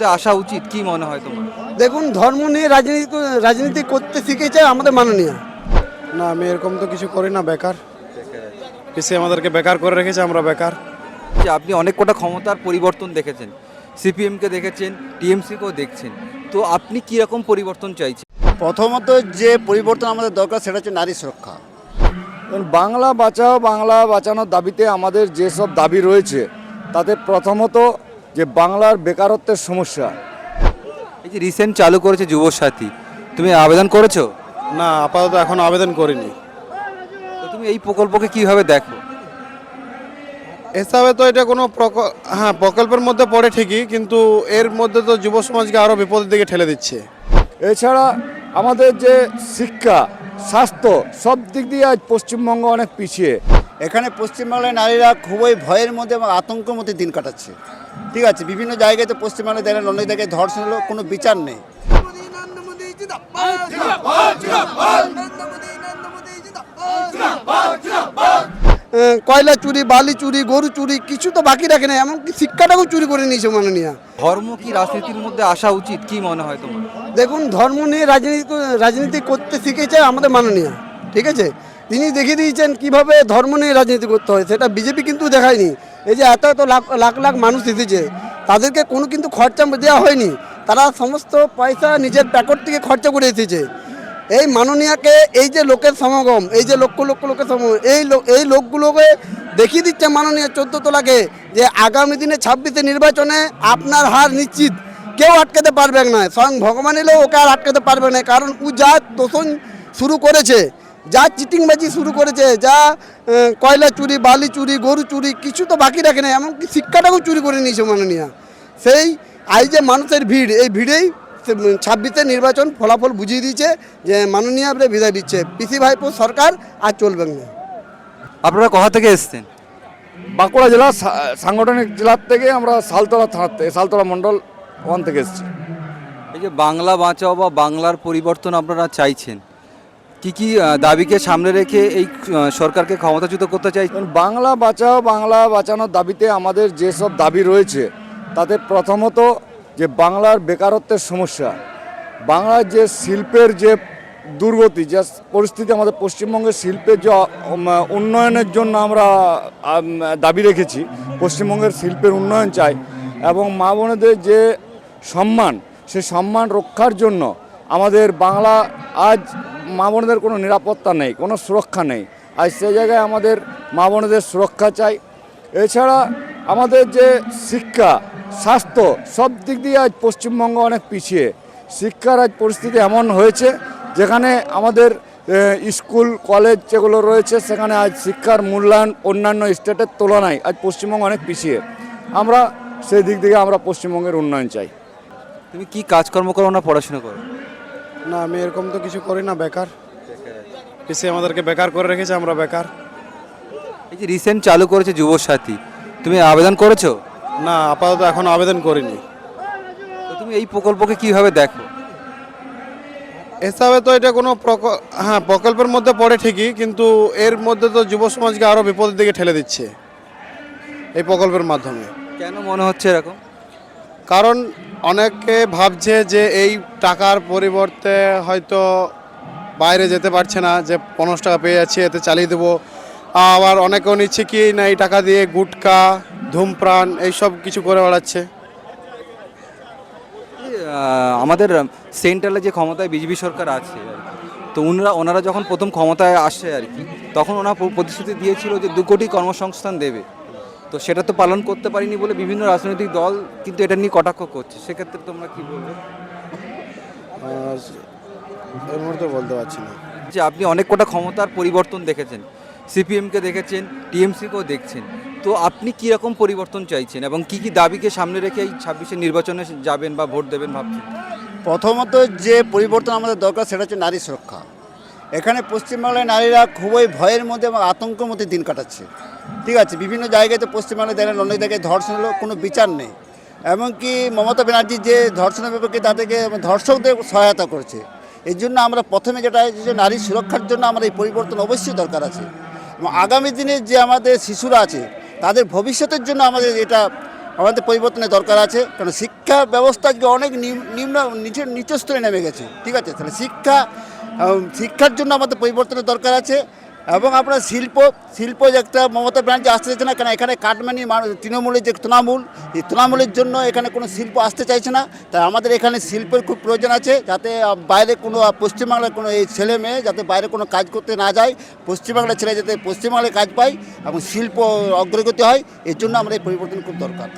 মধ্যে আসা উচিত, কি মনে হয় তোমার? দেখুন, ধর্ম নিয়ে রাজনীতি করতে শিখেছে আমাদের মাননীয়। না, আমি এরকম তো কিছু করি না, বেকার। পিসি আমাদেরকে বেকার করে রেখেছে, আমরা বেকার। যে আপনি অনেক কটা ক্ষমতার পরিবর্তন দেখেছেন, সিপিএমকে দেখেছেন, টিএমসিকেও দেখছেন, তো আপনি কি রকম পরিবর্তন চাইছেন? প্রথমত যে পরিবর্তন আমাদের দরকার সেটা হচ্ছে নারী সুরক্ষা। বাংলা বাঁচাও, বাংলা বাঁচানোর দাবিতে আমাদের যেসব দাবি রয়েছে তাতে প্রথমত যে বাংলার বেকারত্বের সমস্যা। এই যে রিসেন্ট চালু করেছে যুবসাথী, তুমি আবেদন করেছো? না, আপাতত এখন আবেদন করিনি। তো তুমি এই প্রকল্পকে কিভাবে দেখো? হিসাবে তো এটা কোনো প্রকল্পের মধ্যে পড়ে ঠিকই, কিন্তু এর মধ্যে তো যুব সমাজকে আরও বিপদের দিকে ঠেলে দিচ্ছে। এছাড়া আমাদের যে শিক্ষা, স্বাস্থ্য সব দিক দিয়ে আজ পশ্চিমবঙ্গ অনেক পিছিয়ে। এখানে পশ্চিমবাংলায় নারীরা খুবই ভয়ের মধ্যে এবং আতঙ্কের মধ্যে দিন কাটাচ্ছে। ঠিক আছে, বিভিন্ন জায়গায় তো পশ্চিমবাংলায় দেখেন অনেক জায়গায় ধর্ষণ হলো, কোনো বিচার নেই। কয়লা চুরি, বালি চুরি, গরু চুরি কিছু তো বাকি রাখে না, এমনকি শিক্ষাটাও চুরি করে নিয়েছে মাননীয়। ধর্ম কি রাজনীতির মধ্যে আসা উচিত, কি মনে হয় তোমার? দেখুন, ধর্ম নিয়ে রাজনীতি করতে শিখেছে আমাদের মাননীয়। ঠিক আছে, তিনি দেখিয়ে দিয়েছেন কিভাবে ধর্ম নিয়ে রাজনীতি করতে হয়, সেটা বিজেপি কিন্তু দেখায়নি। এই যে এত এত লাখ লাখ মানুষ এসেছে, তাদেরকে কোনো কিন্তু খরচা দেওয়া হয়নি, তারা সমস্ত পয়সা নিজের প্যাকেট থেকে খরচা করে এসেছে। এই মাননীয়কে এই যে লোকের সমাগম, এই যে লক্ষ লক্ষ লোকের সমাগম, এই লোকগুলোকে দেখিয়ে দিচ্ছে মাননীয় 14 তলাকে যে আগামী দিনে 26 নির্বাচনে আপনার হার নিশ্চিত, কেউ আটকাতে পারবে না। স্বয়ং ভগবান এলেও ওকে আর আটকাতে পারবে না, কারণ ও যা তোষণ শুরু করেছে, যা চিটিংবাজি শুরু করেছে, যা কয়লা চুরি, বালি চুরি, গরু চুরি কিছু তো বাকি রাখে না, এমনকি শিক্ষাটাও চুরি করে নিয়েছে মাননীয়। সেই আজ যে মানুষের ভিড়, এই ভিড়েই 26 নির্বাচন ফলাফল বুঝিয়ে দিয়েছে যে মাননীয় বিদায় দিচ্ছে। পিসি ভাইপো সরকার আর চলবে না। আপনারা কোথা থেকে এসেছেন? বাঁকুড়া জেলা সাংগঠনিক জেলার থেকে আমরা সালতলা থানার থেকে, সালতলা মণ্ডল 1 থেকে এসেছি। এই যে বাংলা বাঁচাও বা বাংলার পরিবর্তন আপনারা চাইছেন, কি কি দাবিকে সামনে রেখে এই সরকারকে ক্ষমতাচ্যুত করতে চাইছেন? বাংলা বাঁচাও, বাংলা বাঁচানোর দাবিতে আমাদের যেসব দাবি রয়েছে তাতে প্রথমত যে বাংলার বেকারত্বের সমস্যা, বাংলার যে শিল্পের যে দুর্গতি, যে পরিস্থিতি, আমাদের পশ্চিমবঙ্গের শিল্পের যে উন্নয়নের জন্য আমরা দাবি রেখেছি, পশ্চিমবঙ্গের শিল্পের উন্নয়ন চাই এবং মা বোনেদের যে সম্মান, সে সম্মান রক্ষার জন্য আমাদের বাংলা আজ মা বোনেদের কোনো নিরাপত্তা নেই, কোনো সুরক্ষা নেই। আজ সেই জায়গায় আমাদের মা বোনেদের সুরক্ষা চাই। এছাড়া আমাদের যে শিক্ষা, স্বাস্থ্য সব দিক দিয়ে আজ পশ্চিমবঙ্গ অনেক পিছিয়ে। শিক্ষার আজ পরিস্থিতি এমন হয়েছে যেখানে আমাদের স্কুল কলেজ যেগুলো রয়েছে সেখানে আজ শিক্ষার মূল্যায়ন অন্যান্য স্টেটের তুলনায় আজ পশ্চিমবঙ্গ অনেক পিছিয়ে। আমরা সেই দিক থেকে আমরা পশ্চিমবঙ্গের উন্নয়ন চাই। তুমি কি কাজকর্ম করো না পড়াশোনা করো? না, আমি এরকম তো কিছু করি না, বেকার। পিসি আমাদেরকে বেকার করে রেখেছে, আমরা বেকার। এই যে রিসেন্ট চালু করেছে যুবসাথী, তুমি আবেদন করেছো? না, আপাতত এখন আবেদন করিনি। তো তুমি এই প্রকল্পকে কিভাবে দেখো? হিসাবে তো এটা কোনো প্রকল্পের মধ্যে পড়ে ঠিকই, কিন্তু এর মধ্যে তো যুব সমাজকে আরও বিপদের দিকে ঠেলে দিচ্ছে এই প্রকল্পের মাধ্যমে। কেন মনে হচ্ছে এরকম? কারণ অনেকে ভাবছে যে এই টাকার পরিবর্তে হয়তো বাইরে যেতে পারছে না, যে 50 টাকা পেয়ে যাচ্ছে এতে চালিয়ে দেবো। আবার অনেকেও নিচ্ছে কি না, এই টাকা দিয়ে গুটকা, ধূমপান এইসব কিছু করে বেড়াচ্ছে। আমাদের সেন্ট্রালে যে ক্ষমতায় বিজেপি সরকার আছে আর কি, তো ওনারা যখন প্রথম ক্ষমতায় আসে আর কি, তখন ওনারা প্রতিশ্রুতি দিয়েছিল যে 2 কোটি কর্মসংস্থান দেবে, তো সেটা তো পালন করতে পারিনি বলে বিভিন্ন রাজনৈতিক দল কিন্তু এটা নিয়ে কটাক্ষ করছে। সেক্ষেত্রে তোমরা কি বলবে? এর মধ্যে বলতে পারছি না। যে আপনি অনেক কটা ক্ষমতার পরিবর্তন দেখেছেন, সিপিএমকে দেখেছেন, টিএমসিকেও দেখছেন, তো আপনি কী রকম পরিবর্তন চাইছেন এবং কি কি দাবিকে সামনে রেখে এই 26 নির্বাচনে যাবেন বা ভোট দেবেন ভাবছেন? প্রথমত যে পরিবর্তন আমাদের দরকার সেটা হচ্ছে নারী সুরক্ষা। এখানে পশ্চিমবাংলায় নারীরা খুবই ভয়ের মধ্যে এবং আতঙ্কের মধ্যে দিন কাটাচ্ছে। ঠিক আছে, বিভিন্ন জায়গায় তো পশ্চিমবাংলায় দেখেন অনেক জায়গায় ধর্ষণ হলো, কোনো বিচার নেই। এমনকি মমতা ব্যানার্জি যে ধর্ষণের ব্যাপারে তাদেরকে ধর্ষকদের সহায়তা করেছে। এই জন্য আমরা প্রথমে যেটা যে নারী সুরক্ষার জন্য আমরা এই পরিবর্তন অবশ্যই দরকার আছে এবং আগামী দিনে যে আমাদের শিশুরা আছে তাদের ভবিষ্যতের জন্য আমাদের এটা আমাদের পরিবর্তনের দরকার আছে, কারণ শিক্ষা ব্যবস্থা আজকে অনেক নিচ স্তরে নেমে গেছে। ঠিক আছে, তাহলে শিক্ষার জন্য আমাদের পরিবর্তনের দরকার আছে। এবং আপনার শিল্প যে একটা মমতা ব্যানার্জি আসতে চাইছে না, কারণ এখানে কাটমানি তৃণমূলের যে এই তৃণমূলের জন্য এখানে কোনো শিল্প আসতে চাইছে না। তাই আমাদের এখানে শিল্পের খুব প্রয়োজন আছে, যাতে বাইরে কোনো পশ্চিমবাংলার কোনো এই ছেলে মেয়ে যাতে বাইরে কোনো কাজ করতে না যায়, পশ্চিমবাংলার ছেলে যাতে পশ্চিমবাংলায় কাজ পায় এবং শিল্প অগ্রগতি হয়, এর জন্য আমরা এই পরিবর্তন খুব দরকার।